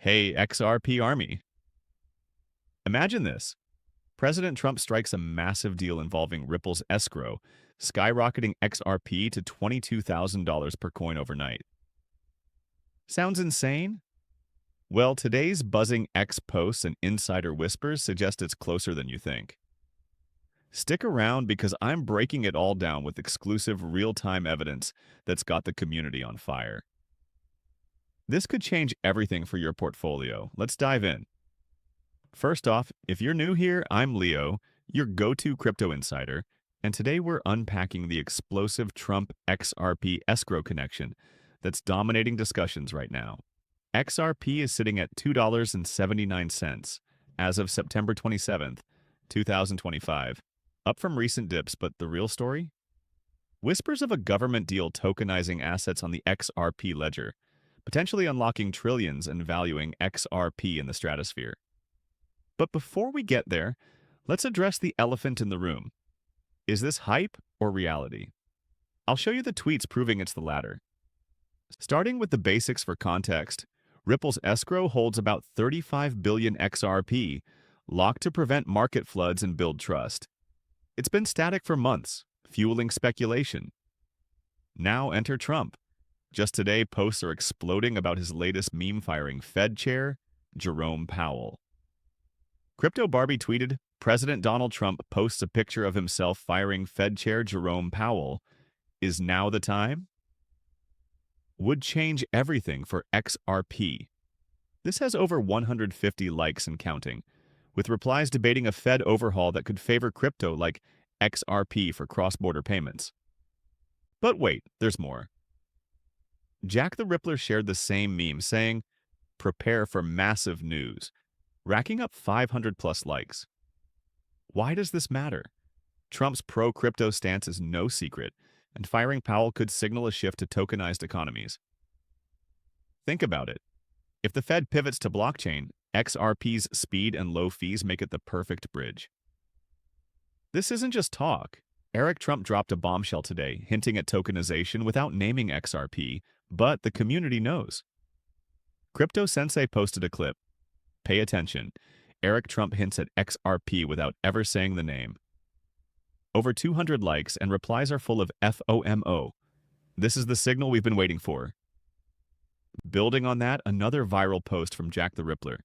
Hey, XRP Army. Imagine this. President Trump strikes a massive deal involving Ripple's Escrow, skyrocketing XRP to $22,000 per coin overnight. Sounds insane? Well, today's buzzing X posts and insider whispers suggest it's closer than you think. Stick around because I'm breaking it all down with exclusive real-time evidence that's got the community on fire. This could change everything for your portfolio. Let's dive in. First off, if you're new here, I'm Leo, your go-to crypto insider, and today we're unpacking the explosive Trump XRP escrow connection that's dominating discussions right now. XRP is sitting at $2.79 as of September 27th, 2025, up from recent dips, but the real story? Whispers of a government deal tokenizing assets on the XRP ledger, potentially unlocking trillions and valuing XRP in the stratosphere. But before we get there, let's address the elephant in the room. Is this hype or reality? I'll show you the tweets proving it's the latter. Starting with the basics for context, Ripple's escrow holds about 35 billion XRP, locked to prevent market floods and build trust. It's been static for months, fueling speculation. Now enter Trump. Just today, posts are exploding about his latest meme-firing Fed chair, Jerome Powell. Crypto Barbie tweeted, President Donald Trump posts a picture of himself firing Fed Chair Jerome Powell. Is now the time? Would change everything for XRP. This has over 150 likes and counting, with replies debating a Fed overhaul that could favor crypto like XRP for cross-border payments. But wait, there's more. Jack the Rippler shared the same meme saying, prepare for massive news, racking up 500+ likes. Why does this matter? Trump's pro-crypto stance is no secret, and firing Powell could signal a shift to tokenized economies. Think about it. If the Fed pivots to blockchain, XRP's speed and low fees make it the perfect bridge. This isn't just talk. Eric Trump dropped a bombshell today, hinting at tokenization without naming XRP, but the community knows. Crypto Sensei posted a clip. Pay attention. Eric Trump hints at XRP without ever saying the name. Over 200 likes and replies are full of FOMO. This is the signal we've been waiting for. Building on that, another viral post from Jack the Rippler.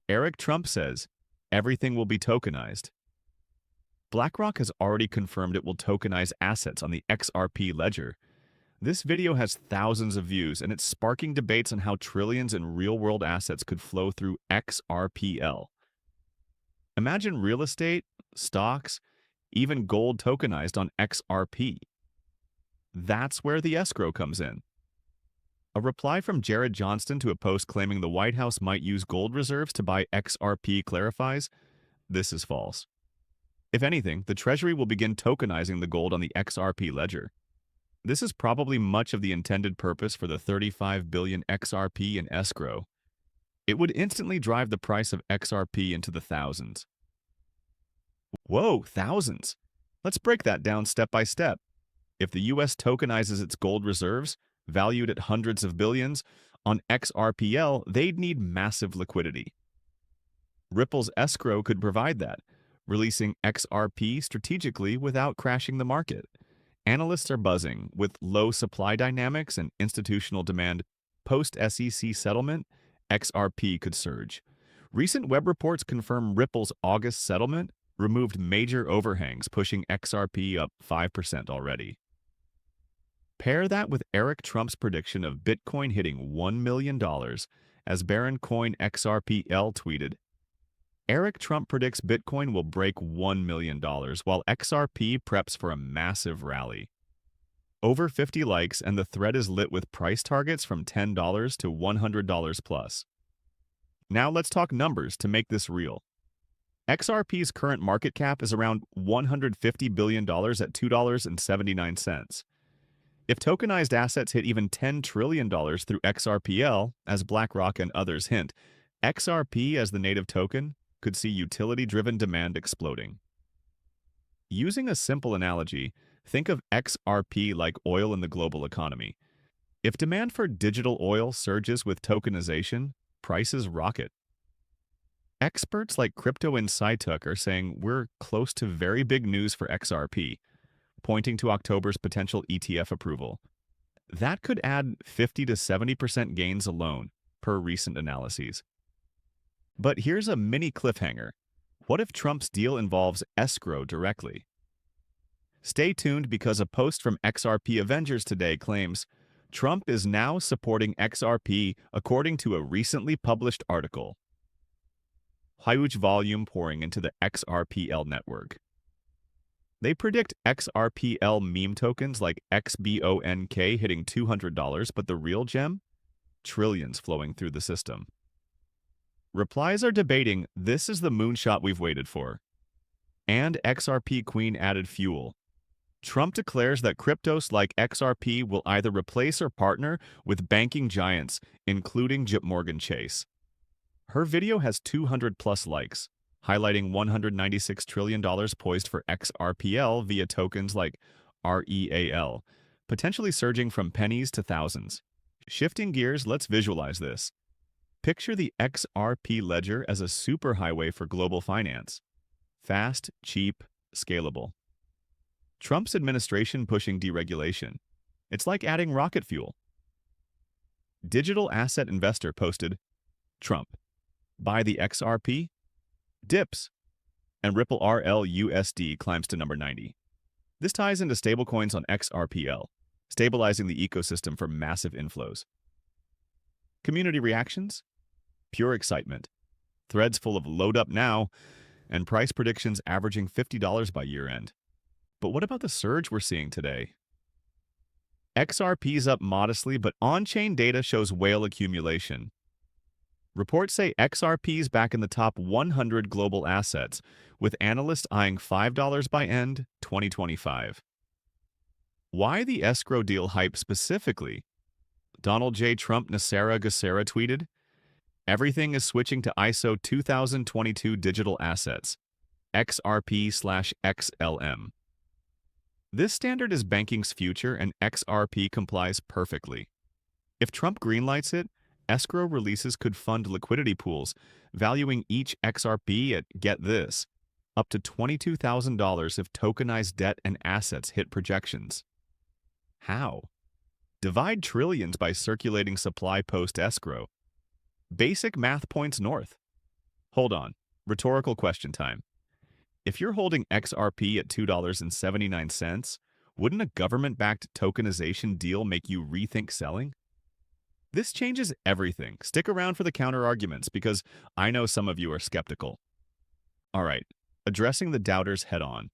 Eric Trump says, everything will be tokenized. BlackRock has already confirmed it will tokenize assets on the XRP ledger. This video has thousands of views, and it's sparking debates on how trillions in real-world assets could flow through XRPL. Imagine real estate, stocks, even gold tokenized on XRP. That's where the escrow comes in. A reply from Jared Johnston to a post claiming the White House might use gold reserves to buy XRP clarifies, this is false. If anything, the Treasury will begin tokenizing the gold on the XRP ledger. This is probably much of the intended purpose for the 35 billion XRP in escrow. It would instantly drive the price of XRP into the thousands. Whoa, thousands! Let's break that down step by step. If the US tokenizes its gold reserves, valued at hundreds of billions, on XRPL, they'd need massive liquidity. Ripple's escrow could provide that, releasing XRP strategically without crashing the market. Analysts are buzzing. With low supply dynamics and institutional demand post-SEC settlement, XRP could surge. Recent web reports confirm Ripple's August settlement removed major overhangs, pushing XRP up 5% already. Pair that with Eric Trump's prediction of Bitcoin hitting $1 million, as Baron Coin XRPL tweeted, Eric Trump predicts Bitcoin will break $1 million, while XRP preps for a massive rally. Over 50 likes, and the thread is lit with price targets from $10 to $100 plus. Now let's talk numbers to make this real. XRP's current market cap is around $150 billion at $2.79. If tokenized assets hit even $10 trillion through XRPL, as BlackRock and others hint, XRP as the native token could see utility-driven demand exploding. Using a simple analogy, think of XRP like oil in the global economy. If demand for digital oil surges with tokenization, Prices rocket. Experts like Crypto Insightuk are saying we're close to very big news for XRP, pointing to October's potential ETF approval. That could add 50 to 70% gains alone, per recent analyses. But here's a mini cliffhanger. What if Trump's deal involves Escrow directly? Stay tuned because a post from XRP Avengers today claims Trump is now supporting XRP according to a recently published article. Huge volume pouring into the XRPL network. They predict XRPL meme tokens like XBONK hitting $200, but the real gem? Trillions flowing through the system. Replies are debating this is the moonshot we've waited for. And XRP Queen added fuel. Trump declares that cryptos like XRP will either replace or partner with banking giants, including JPMorgan Chase. Her video has 200+ likes, highlighting $196 trillion poised for XRPL via tokens like REAL, potentially surging from pennies to thousands. Shifting gears, let's visualize this. Picture the XRP ledger as a superhighway for global finance. Fast, cheap, scalable. Trump's administration pushing deregulation. It's like adding rocket fuel. Digital asset investor posted, Trump, buy the XRP, dips, and Ripple RLUSD climbs to number 90. This ties into stablecoins on XRPL, stabilizing the ecosystem for massive inflows. Community reactions? Pure excitement. Threads full of load up now, and price predictions averaging $50 by year-end. But what about the surge we're seeing today? XRP's up modestly, but on-chain data shows whale accumulation. Reports say XRP's back in the top 100 global assets, with analysts eyeing $5 by end 2025. Why the Escrow deal hype specifically? Donald J. Trump Nasara Gassera tweeted, everything is switching to ISO 2022 digital assets, XRP/XLM. This standard is banking's future, and XRP complies perfectly. If Trump greenlights it, escrow releases could fund liquidity pools, valuing each XRP at, get this, up to $22,000 if tokenized debt and assets hit projections. How? Divide trillions by circulating supply post-escrow. Basic math points north. Hold on. Rhetorical question time. If you're holding XRP at $2.79, wouldn't a government-backed tokenization deal make you rethink selling? This changes everything. Stick around for the counter-arguments because I know some of you are skeptical. All right, addressing the doubters head-on.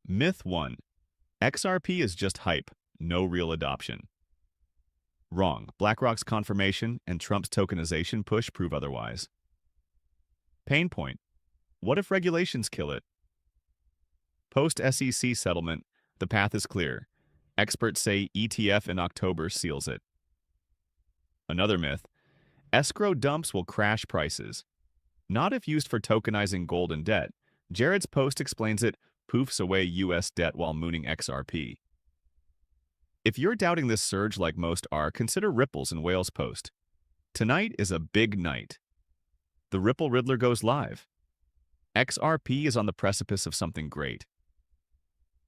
Myth 1. XRP is just hype, no real adoption. Wrong. BlackRock's confirmation and Trump's tokenization push prove otherwise. Pain point. What if regulations kill it? Post-SEC settlement, the path is clear. Experts say ETF in October seals it. Another myth. Escrow dumps will crash prices. Not if used for tokenizing gold and debt. Jared's post explains it poofs away U.S. debt while mooning XRP. If you're doubting this surge like most are, consider Ripple's and Whale's post. Tonight is a big night. The Ripple Riddler goes live. XRP is on the precipice of something great.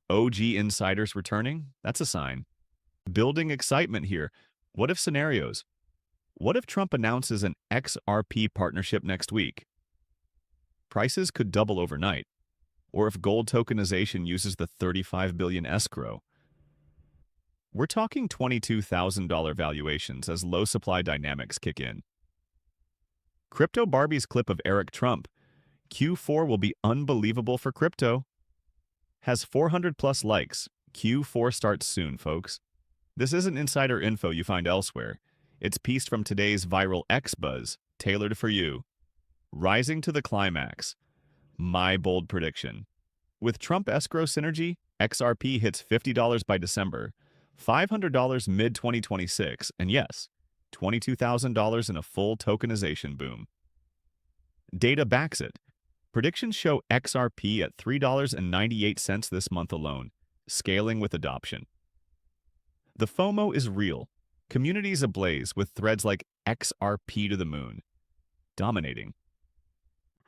OG insiders returning? That's a sign. Building excitement here. What if scenarios? What if Trump announces an XRP partnership next week? Prices could double overnight. Or if gold tokenization uses the $35 billion escrow. We're talking $22,000 valuations as low supply dynamics kick in. Crypto Barbie's clip of Eric Trump, Q4 will be unbelievable for crypto, has 400+ likes. Q4 starts soon, folks. This isn't insider info you find elsewhere. It's pieced from today's viral X buzz, tailored for you. Rising to the climax. My bold prediction. With Trump escrow synergy, XRP hits $50 by December, $500 mid-2026, and yes, $22,000 in a full tokenization boom. Data backs it. Predictions show XRP at $3.98 this month alone, scaling with adoption. The FOMO is real. Communities ablaze with threads like XRP to the moon, dominating.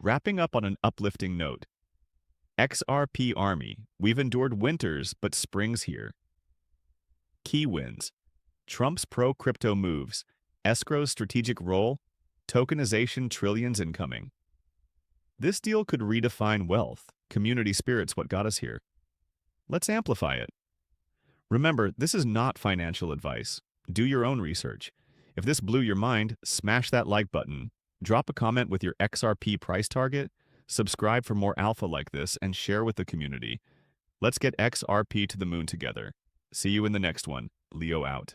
Wrapping up on an uplifting note, XRP Army, we've endured winters, but spring's here. Key wins. Trump's pro-crypto moves, Escrow's strategic role, tokenization trillions incoming. This deal could redefine wealth, community spirit's what got us here. Let's amplify it. Remember, this is not financial advice. Do your own research. If this blew your mind, smash that like button, drop a comment with your XRP price target, subscribe for more alpha like this, and share with the community. Let's get XRP to the moon together. See you in the next one. Leo out.